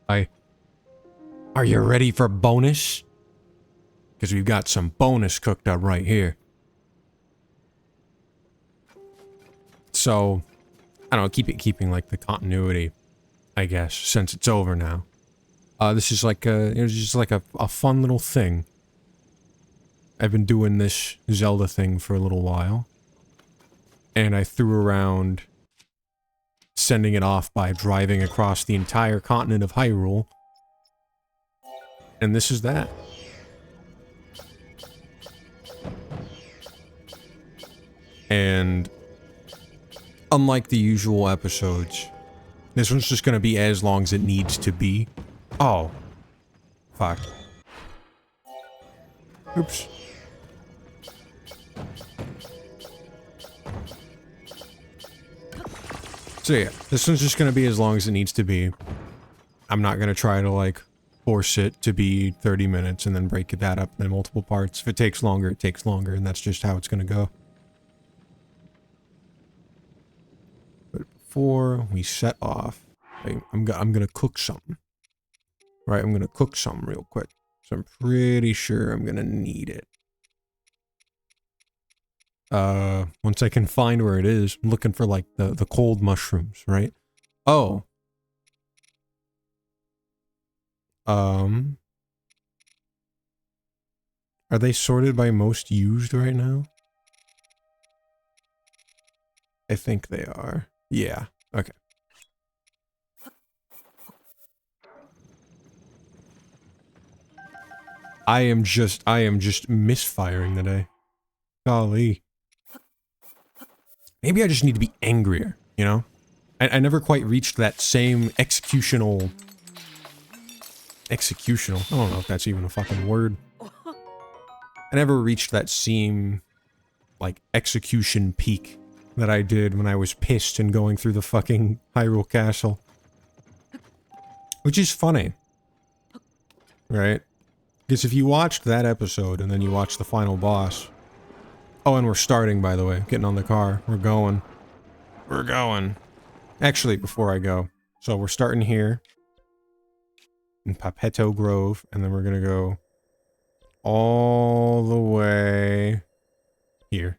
Are you ready for bonus? Because we've got some bonus cooked up right here. So, I don't know, keeping like the continuity, I guess, since it's over now. This is like it was just like a fun little thing. I've been doing this Zelda thing for a little while. And I threw around sending it off by driving across the entire continent of Hyrule. And this is that. And unlike the usual episodes, this one's just gonna be as long as it needs to be. Oh. Fuck. Oops. So yeah, this one's just gonna be as long as it needs to be. I'm not gonna try to like force it to be 30 minutes and then break that up in multiple parts. If it takes longer, it takes longer, and that's just how it's gonna go. But before we set off, I'm gonna cook something. Right, I'm gonna cook something real quick. So I'm pretty sure I'm gonna need it. Once I can find where it is, I'm looking for like the cold mushrooms, right? Oh. Are they sorted by most used right now? I think they are. Yeah, okay. I am just misfiring today. Golly. Maybe I just need to be angrier, you know? I never quite reached that same executional... Executional? I don't know if that's even a fucking word. I never reached that same, like, execution peak that I did when I was pissed and going through the fucking Hyrule Castle. Which is funny. Right? Because if you watched that episode and then you watch the final boss... Oh, and we're starting, by the way. Getting on the car. We're going. We're going. Actually, before I go. So we're starting here. In Papetto Grove. And then we're gonna go... all the way... here.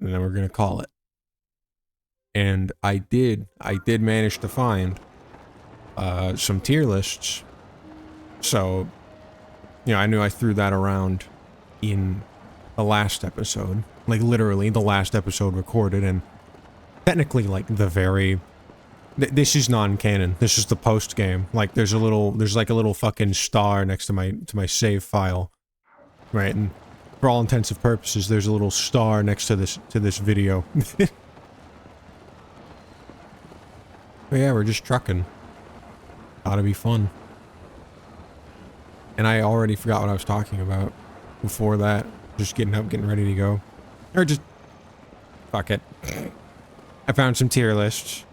And then we're gonna call it. And I did manage to find... some tier lists. So... you know, I knew I threw that around in... the last episode, like literally the last episode recorded, and technically like the very this is non-canon, this is the post game. Like there's like a little fucking star next to my save file, right? And for all intents and purposes there's a little star next to this video. But yeah, we're just trucking. Ought to be fun. And I already forgot what I was talking about before that. Just getting up, getting ready to go. Or just... fuck it. I found some tier lists.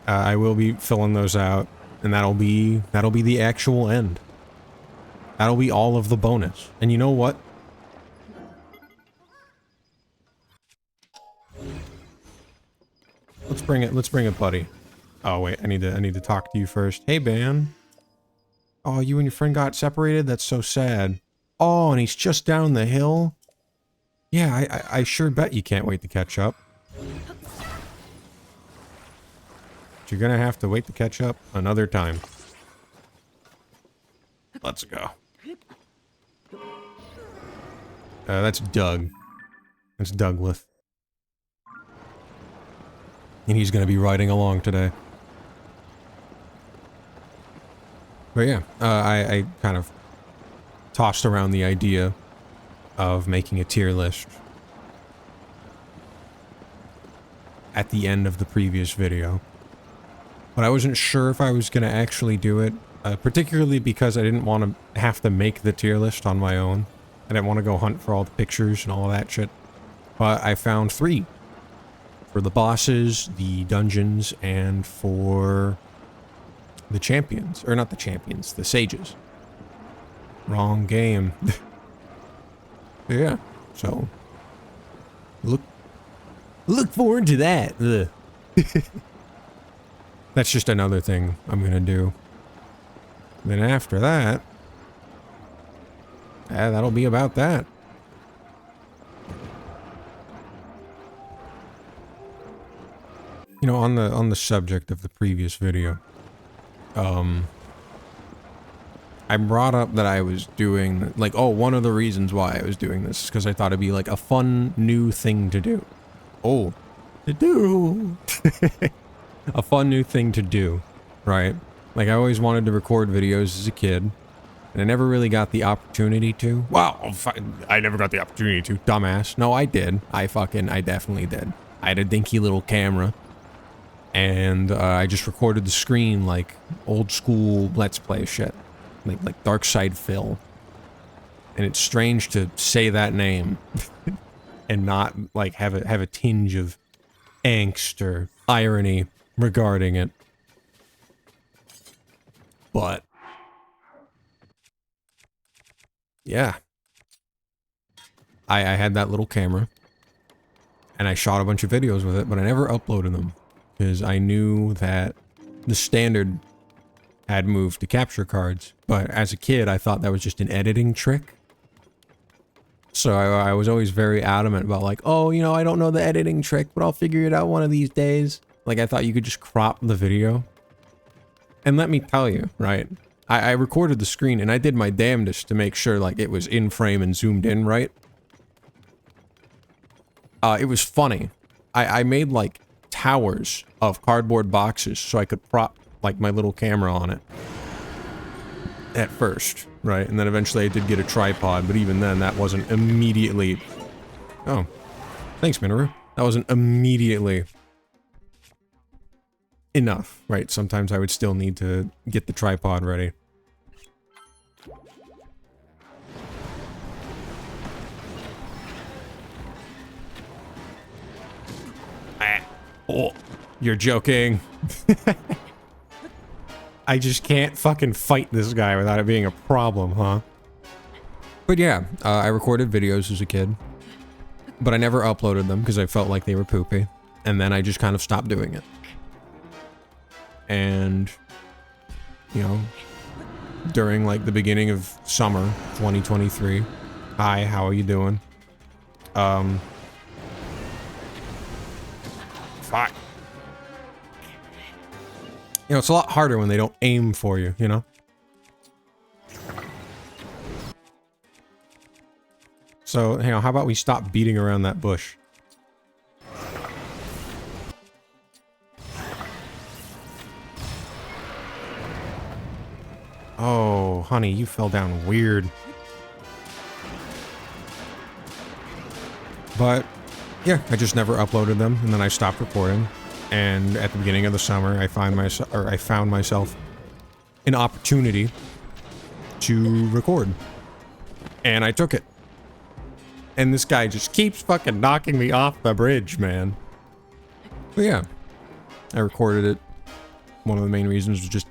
I will be filling those out. And that'll be the actual end. That'll be all of the bonus. And you know what? Let's bring it, buddy. Oh wait, I need to talk to you first. Hey, Ban. Oh, you and your friend got separated? That's so sad. Oh, and he's just down the hill? Yeah, I sure bet you can't wait to catch up. But you're gonna have to wait to catch up another time. Let's go. That's Doug. That's Douglas. And he's gonna be riding along today. But yeah, I kind of tossed around the idea of making a tier list at the end of the previous video. But I wasn't sure if I was going to actually do it, particularly because I didn't want to have to make the tier list on my own. I didn't want to go hunt for all the pictures and all of that shit. But I found 3. For the bosses, the dungeons, and for the champions. Or not the champions, the sages. Wrong game. Yeah, so look forward to that. Thank That's just another thing I'm gonna do. Then after that, that'll be about that. You know, on the subject of the previous video, I brought up that I was doing, like, oh, one of the reasons why I was doing this is because I thought it'd be like a fun new thing to do. Oh, to do. A fun new thing to do, right? Like, I always wanted to record videos as a kid, and I never really got the opportunity to. Wow, I never got the opportunity to, dumbass. No, I did. I definitely did. I had a dinky little camera, and I just recorded the screen like old school Let's Play shit. Like Dark Side Phil. And it's strange to say that name and not like have a tinge of angst or irony regarding it. But yeah. I had that little camera and I shot a bunch of videos with it, but I never uploaded them because I knew that the standard had moved to capture cards, but as a kid I thought that was just an editing trick. So I was always very adamant about like, oh, you know, I don't know the editing trick, but I'll figure it out one of these days. Like, I thought you could just crop the video. And let me tell you, right, I recorded the screen and I did my damnedest to make sure like it was in frame and zoomed in right. It was funny. I made like towers of cardboard boxes so I could prop like my little camera on it at first, right? And then eventually I did get a tripod, but even then that wasn't immediately... Oh, thanks, Minoru. That wasn't immediately enough, right? Sometimes I would still need to get the tripod ready. Oh, you're joking. I just can't fucking fight this guy without it being a problem, huh? But yeah, I recorded videos as a kid, but I never uploaded them because I felt like they were poopy. And then I just kind of stopped doing it. And, you know, during like the beginning of summer 2023, hi, how are you doing? Fuck. You know, it's a lot harder when they don't aim for you, you know? So, you know, how about we stop beating around that bush? Oh, honey, you fell down weird. But, yeah, I just never uploaded them, and then I stopped recording. And at the beginning of the summer, I found myself an opportunity to record. And I took it. And this guy just keeps fucking knocking me off the bridge, man. But yeah, I recorded it. One of the main reasons was just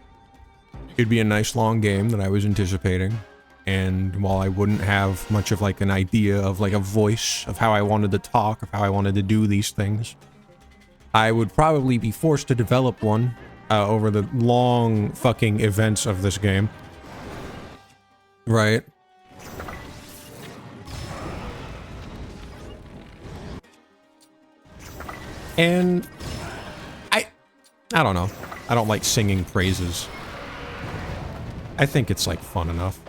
it'd be a nice long game that I was anticipating. And while I wouldn't have much of like an idea of like a voice of how I wanted to talk, of how I wanted to do these things, I would probably be forced to develop one over the long fucking events of this game. Right? And I don't know. I don't like singing praises. I think it's like fun enough.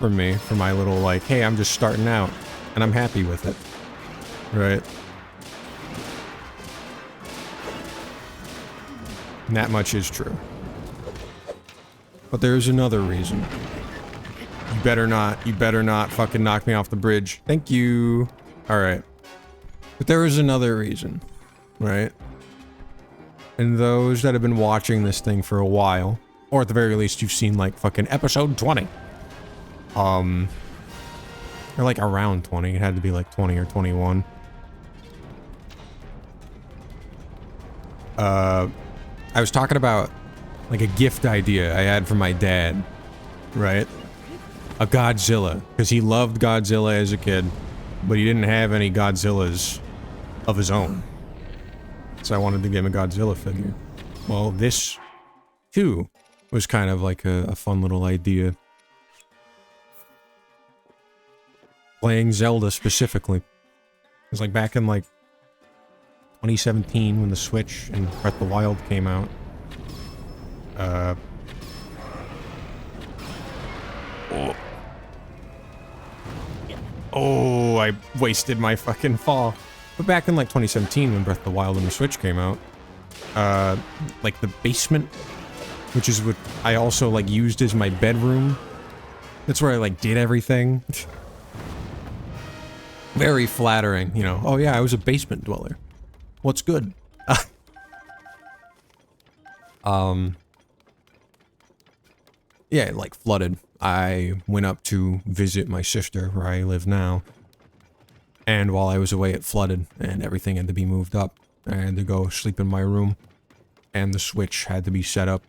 For me, for my little like, hey, I'm just starting out and I'm happy with it. Right? And that much is true. But there's another reason. You better not fucking knock me off the bridge. Thank you. Alright. But there is another reason, right? And those that have been watching this thing for a while, or at the very least you've seen like fucking episode 20. Or like around 20, it had to be like 20 or 21. I was talking about like a gift idea I had for my dad, right? A Godzilla, because he loved Godzilla as a kid, but he didn't have any Godzillas of his own. So I wanted to get him a Godzilla figure. Well, this too was kind of like a fun little idea. Playing Zelda specifically. It was like back in like 2017 when the Switch and Breath of the Wild came out. Oh, I wasted my fucking fall. But back in like 2017 when Breath of the Wild and the Switch came out, like the basement, which is what I also like used as my bedroom. That's where I like did everything. Very flattering, you know. Oh yeah, I was a basement dweller. What's good? Yeah, it like flooded. I went up to visit my sister where I live now. And while I was away, it flooded and everything had to be moved up. I had to go sleep in my room. And the Switch had to be set up,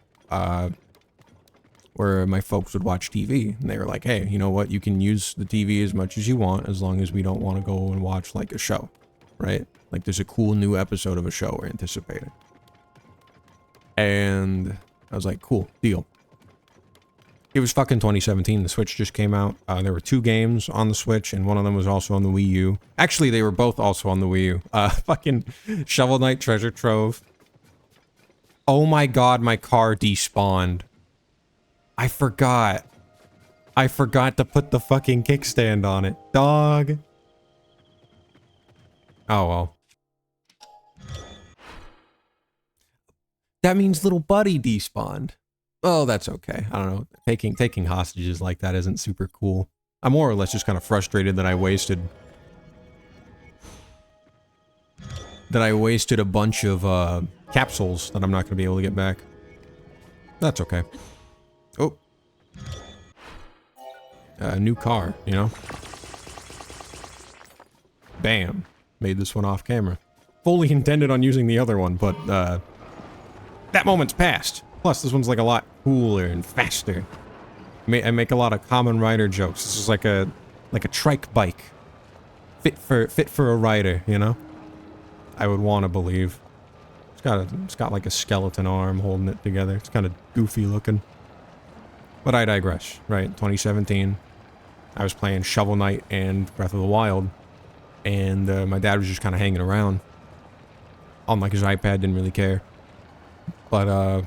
where my folks would watch TV. And they were like, hey, you know what? You can use the TV as much as you want as long as we don't want to go and watch like a show, right? Like there's a cool new episode of a show we're anticipating. And I was like, cool, deal. It was fucking 2017. The Switch just came out. There were 2 games on the Switch, and one of them was also on the Wii U. Actually, they were both also on the Wii U. Fucking Shovel Knight Treasure Trove. Oh my god, my car despawned. I forgot. I forgot to put the fucking kickstand on it. Dog. Oh well. That means little buddy despawned. Oh, that's okay. I don't know. Taking hostages like that isn't super cool. I'm more or less just kind of frustrated that I wasted a bunch of capsules that I'm not going to be able to get back. That's okay. Oh. A new car, you know? Bam. Made this one off camera. Fully intended on using the other one, but that moment's passed. Plus, this one's like a lot cooler and faster. I make a lot of Kamen Rider jokes. This is like a trike bike. Fit for a rider, you know? I would want to believe. It's got like a skeleton arm holding it together. It's kind of goofy looking. But I digress, right? 2017. I was playing Shovel Knight and Breath of the Wild. And my dad was just kind of hanging around. On like his iPad, didn't really care. But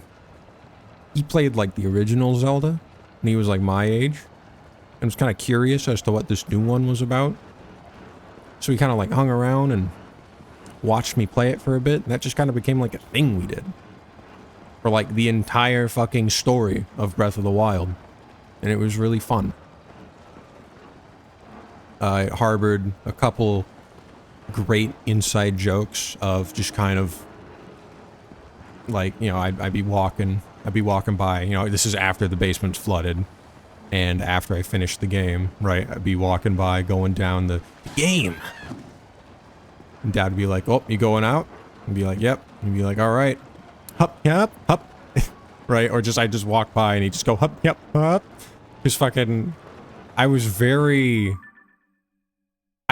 he played like the original Zelda. And he was like my age. And was kind of curious as to what this new one was about. So he kind of like hung around and watched me play it for a bit. And that just kind of became like a thing we did. For like the entire fucking story of Breath of the Wild. And it was really fun. I harbored a couple great inside jokes of just kind of like, you know, I'd be walking by, you know, this is after the basement's flooded and after I finished the game, right? I'd be walking by, going down the game. And Dad would be like, oh, you going out? And be like, yep. And be like, all right. Hup, yep, hup. Right? Or I just walk by and he'd just go, hup, yep, hup. Just fucking, I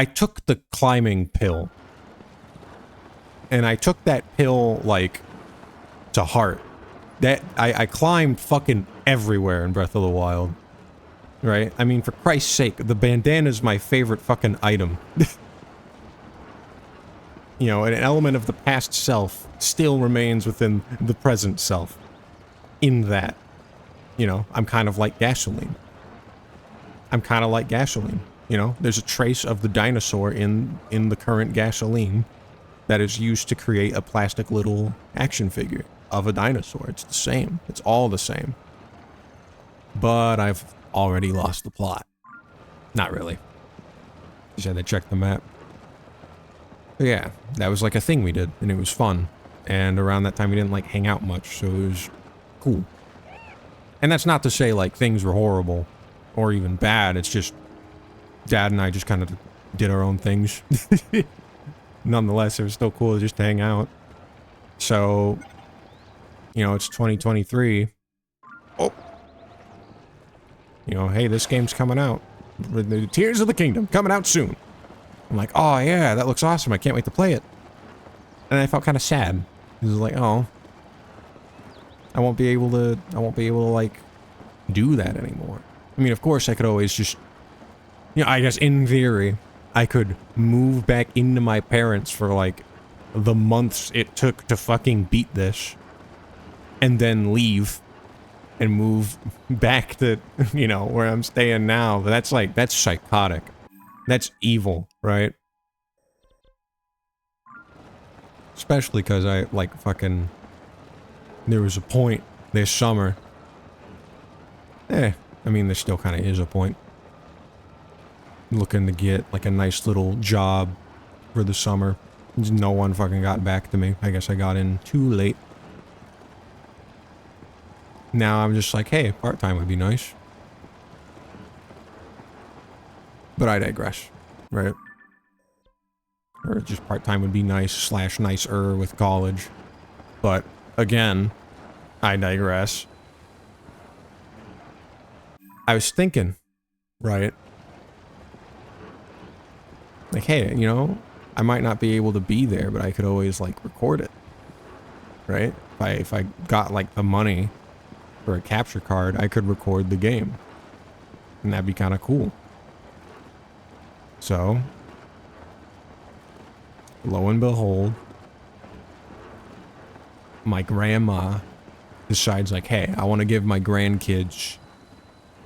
took the climbing pill. And I took that pill, like, to heart. I climbed fucking everywhere in Breath of the Wild. Right? I mean, for Christ's sake, the bandana's my favorite fucking item. You know, an element of the past self still remains within the present self. In that, you know, I'm kind of like gasoline. You know, there's a trace of the dinosaur in the current gasoline that is used to create a plastic little action figure of a dinosaur. It's the same. It's all the same. But I've already lost the plot. Not really. Just had to check the map. But yeah, that was like a thing we did, and it was fun. And around that time we didn't like hang out much, so it was cool. And that's not to say like things were horrible or even bad. It's just Dad and I just kind of did our own things. Nonetheless, it was still cool just to hang out. So, you know, it's 2023. Oh. You know, hey, this game's coming out. The Tears of the Kingdom, coming out soon. I'm like, oh yeah, that looks awesome. I can't wait to play it. And I felt kind of sad. It was like, oh. I won't be able to like do that anymore. I mean, of course I could always just, you know, I guess in theory, I could move back into my parents for like the months it took to fucking beat this and then leave and move back to, you know, where I'm staying now. But that's like, that's psychotic. That's evil, right? Especially because I, like, fucking... There was a point this summer. I mean, there still kind of is a point. Looking to get, like, a nice little job for the summer. No one fucking got back to me. I guess I got in too late. Now I'm just like, hey, part-time would be nice. But I digress, right? Or just part-time would be nice / nicer with college. But, again, I digress. I was thinking, right? Like, hey, you know, I might not be able to be there, but I could always, like, record it. Right? If I got, like, the money for a capture card, I could record the game. And that'd be kind of cool. So, lo and behold, my grandma decides like, hey, I want to give my grandkids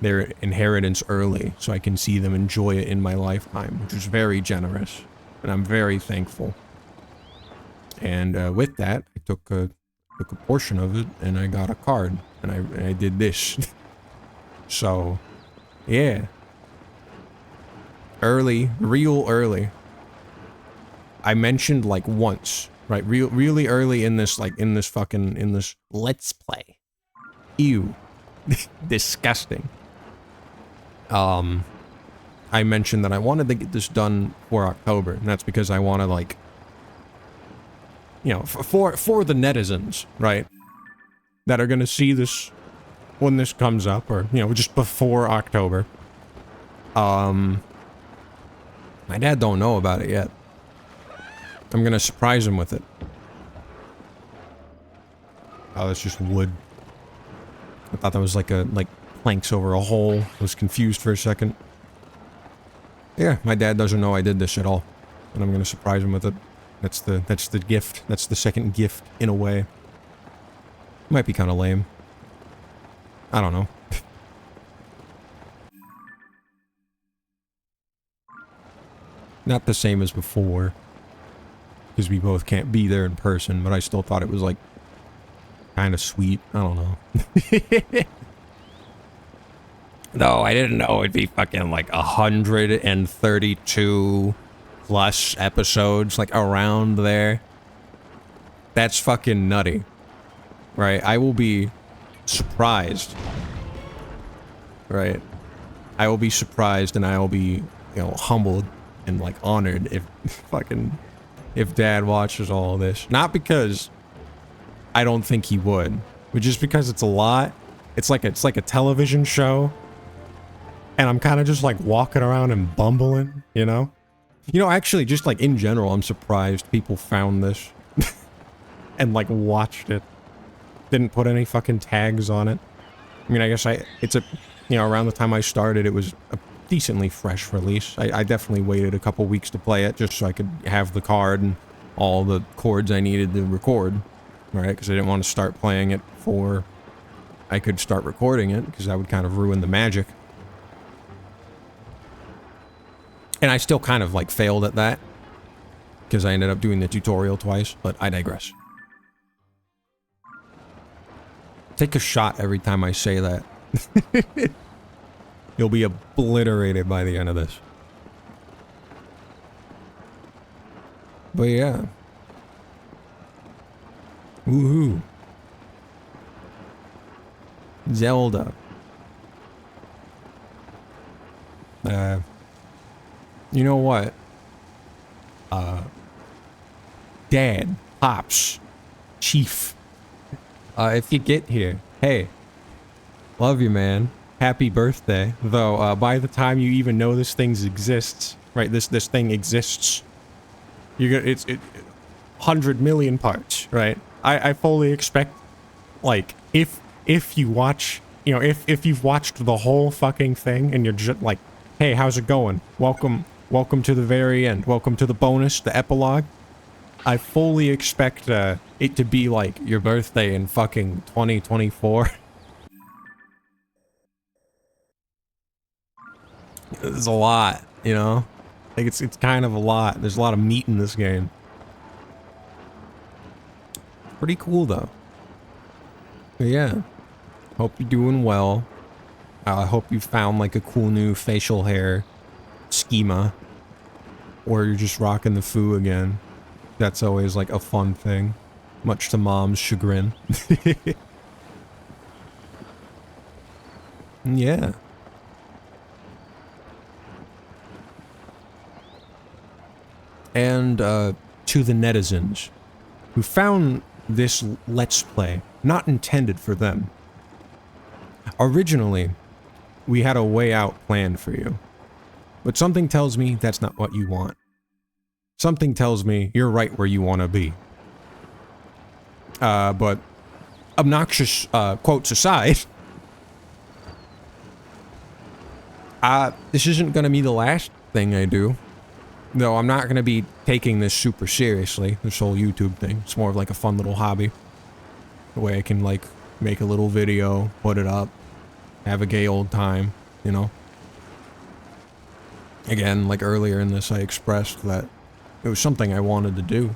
their inheritance early so I can see them enjoy it in my lifetime, which is very generous, and I'm very thankful. And with that, I took a portion of it, and I got a card, and I did this. So, yeah. Early, real early. I mentioned like once, right? Really early in this, like in this Let's Play. Ew. Disgusting. I mentioned that I wanted to get this done for October, and that's because I want to like, you know, for the netizens, right? That are gonna see this when this comes up, or, you know, just before October. My dad don't know about it yet. I'm gonna surprise him with it. Oh, that's just wood. I thought that was like planks over a hole. I was confused for a second. Yeah, my dad doesn't know I did this at all. And I'm gonna surprise him with it. That's the gift. That's the second gift, in a way. Might be kind of lame. I don't know. Not the same as before. Because we both can't be there in person, but I still thought it was, like, kind of sweet. I don't know. No, I didn't know it'd be fucking, like, 132 plus episodes, like, around there. That's fucking nutty. Right? I will be surprised. Right? I will be surprised, and I will be, you know, humbled and, like, honored if Dad watches all of this. Not because I don't think he would, but just because it's a lot. It's like a television show, and I'm kind of just like walking around and bumbling, you know? You know, actually, just like in general, I'm surprised people found this and like watched it. Didn't put any fucking tags on it. I mean, I guess it's a, you know, around the time I started, it was a decently fresh release. I definitely waited a couple weeks to play it just so I could have the card and all the chords I needed to record, right? Because I didn't want to start playing it before I could start recording it, because that would kind of ruin the magic. And I still kind of like failed at that, because I ended up doing the tutorial twice, but I digress. Take a shot every time I say that. You'll be obliterated by the end of this. But yeah. Woohoo. Zelda. You know what? Dad, Pops, Chief. If you get here, hey. Love you, man. Happy birthday. Though, by the time you even know this thing exists, right? This thing exists. It's 100 million parts, right? I fully expect Like, if you watch, you know, if you've watched the whole fucking thing and you're just like, hey, how's it going? Welcome to the very end. Welcome to the bonus, the epilogue. I fully expect it to be like your birthday in fucking 2024. There's a lot, you know? Like, it's kind of a lot. There's a lot of meat in this game. Pretty cool, though. But yeah. Hope you're doing well. I hope you found, like, a cool new facial hair schema. Or you're just rocking the foo again. That's always, like, a fun thing. Much to Mom's chagrin. Yeah. And, to the netizens who found this Let's Play not intended for them. Originally, we had a way out planned for you. But something tells me that's not what you want. Something tells me you're right where you want to be. But obnoxious, quotes aside, this isn't gonna be the last thing I do. Though I'm not gonna be taking this super seriously, this whole YouTube thing. It's more of like a fun little hobby. The way I can, like, make a little video, put it up, have a gay old time, you know? Again, like earlier in this, I expressed that it was something I wanted to do.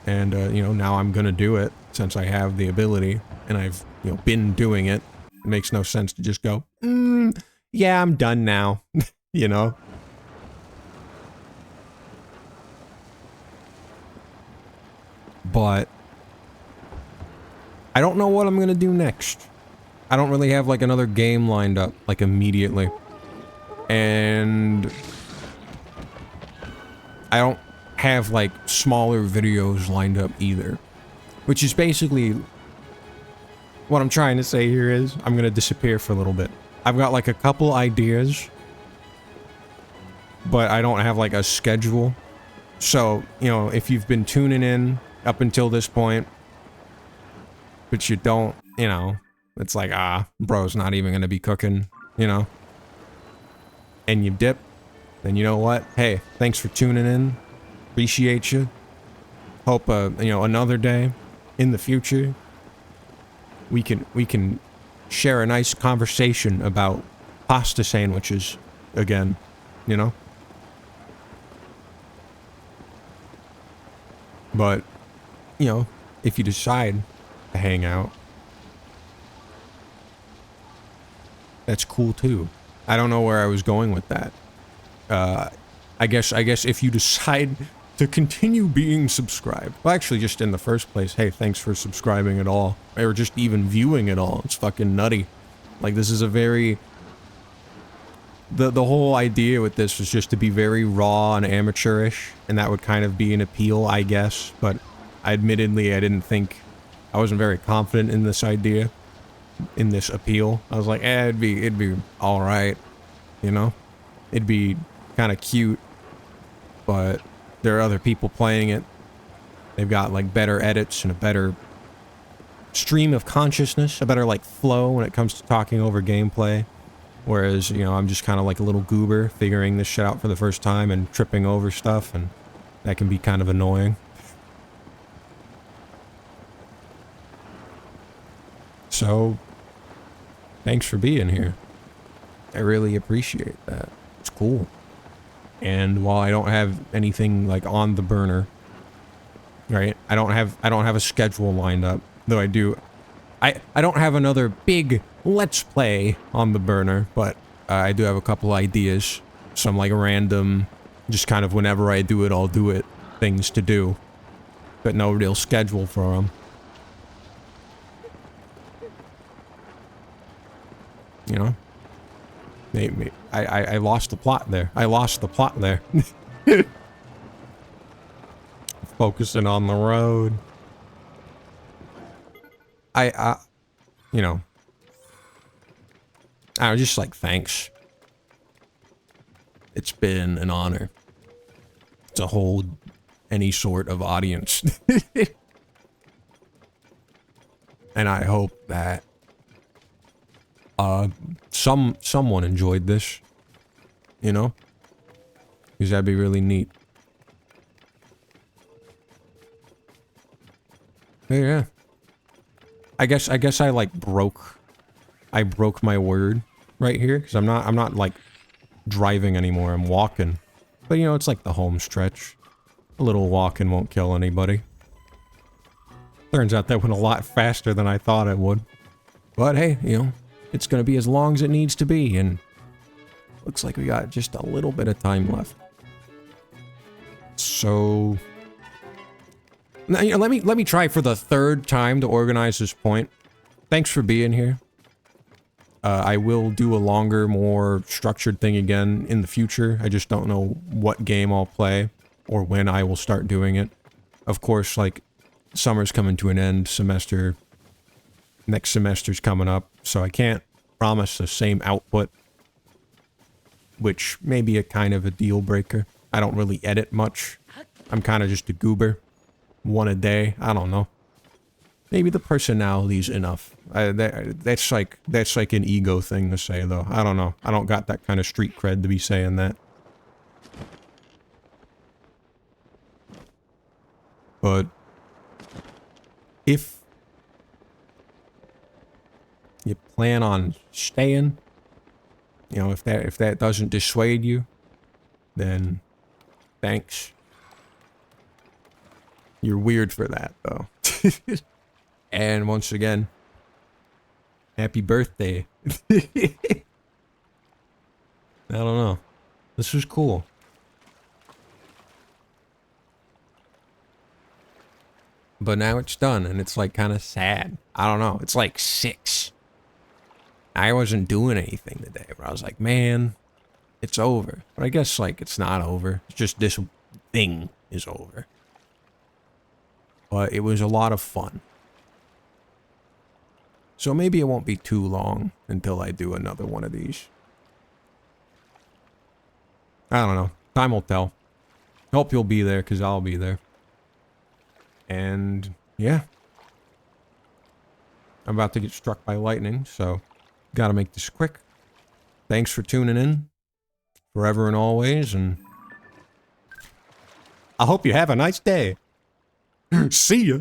And, you know, now I'm gonna do it, since I have the ability, and I've, you know, been doing it. It makes no sense to just go, yeah, I'm done now, you know? But I don't know what I'm gonna do next. I don't really have, like, another game lined up, like, immediately. And I don't have, like, smaller videos lined up either. Which is basically what I'm trying to say here is I'm gonna disappear for a little bit. I've got, like, a couple ideas, but I don't have, like, a schedule. So, you know, if you've been tuning in up until this point, but you don't, you know, it's like, bro's not even gonna be cooking, you know, and you dip, then you know what? Hey, thanks for tuning in. Appreciate you. Hope, you know, another day in the future, we can share a nice conversation about pasta sandwiches again, you know? But, you know, if you decide to hang out, that's cool too. I don't know where I was going with that. I guess if you decide to continue being subscribed, well, actually just in the first place, hey, thanks for subscribing at all, or just even viewing it all. It's fucking nutty. Like, this is a very, the whole idea with this was just to be very raw and amateurish, and that would kind of be an appeal, I guess, but admittedly, I wasn't very confident in this idea, in this appeal. I was like, it'd be alright, you know? It'd be kind of cute, but there are other people playing it. They've got, like, better edits and a better stream of consciousness, a better, like, flow when it comes to talking over gameplay. Whereas, you know, I'm just kind of like a little goober figuring this shit out for the first time and tripping over stuff, and that can be kind of annoying. So, thanks for being here. I really appreciate that. It's cool. And while I don't have anything, like, on the burner, right? I don't have a schedule lined up, though I do. I don't have another big Let's Play on the burner, but I do have a couple ideas. Some, like, random, just kind of whenever I do it, I'll do it things to do. But no real schedule for them. You know? Maybe I lost the plot there. I lost the plot there. Focusing on the road. You know, I was just like, thanks. It's been an honor to hold any sort of audience. And I hope that someone enjoyed this, you know? Because that'd be really neat. Yeah. I guess I like broke my word right here, because I'm not like driving anymore, I'm walking. But you know, it's like the home stretch. A little walking won't kill anybody. Turns out that went a lot faster than I thought it would. But hey, you know, it's gonna be as long as it needs to be, and looks like we got just a little bit of time left. So now, you know, let me try for the third time to organize this point. Thanks for being here. I will do a longer, more structured thing again in the future. I just don't know what game I'll play or when I will start doing it. Of course, like, summer's coming to an end, next semester's coming up, so I can't promise the same output, which may be a kind of a deal breaker. I don't really edit much. I'm kind of just a goober. One a day, I don't know. Maybe the personality's enough. That's like an ego thing to say, though. I don't know. I don't got that kind of street cred to be saying that. But if you plan on staying, you know, if that doesn't dissuade you, then thanks. You're weird for that, though. And once again, happy birthday. I don't know. This was cool. But now it's done, and it's like kind of sad. I don't know. It's like 6. I wasn't doing anything today, but I was like, man, it's over. But I guess, like, it's not over. It's just this thing is over. But it was a lot of fun. So maybe it won't be too long until I do another one of these. I don't know. Time will tell. Hope you'll be there, because I'll be there. And, yeah. I'm about to get struck by lightning, so gotta make this quick. Thanks for tuning in. Forever and always, and I hope you have a nice day. See ya.